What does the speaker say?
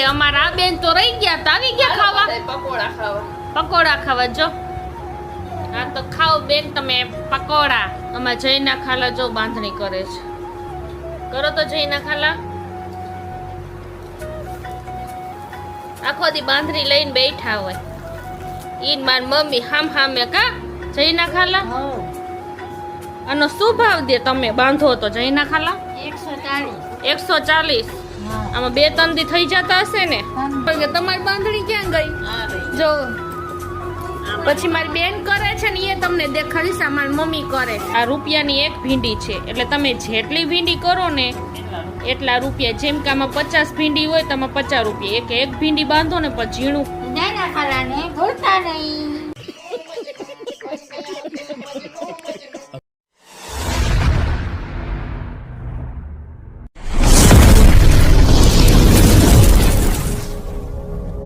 અમારા બેન તો રહી ગયા તો આવી ગયા ખાવા પકોડા ખાવા જો હા તો ખાઓ બેન તમે પકોડા અમાર જઈના ખાલા જો બાંધણી કરે છે કરો તો જઈના ખાલા આખો દી બાંધણી લઈને બેઠા હોય ઈન માર મમ્મી હામે કા જઈના ખાલા આનો શું ભાવ દે તમે બાંધો તો જઈના ખાલા 140 આમાં 2-3 દી થઈ જતા હશે ને તમારી બાંધણી ક્યાં ગઈ જો પછી મારી બેન કરે છે ને એ તમને દેખાડીશ મારી મમ્મી કરે આ રૂપિયાની એક ભીંડી છે એટલે તમે જેટલી ભીંડી કરો ને એટલા રૂપિયા જેમ કે આમાં 50 ભીંડી હોય તો આમાં 50 રૂપિયા એક ભીંડી બાંધો ને પછી ઝીણું ના ખાલા ને ભૂલતા નહીં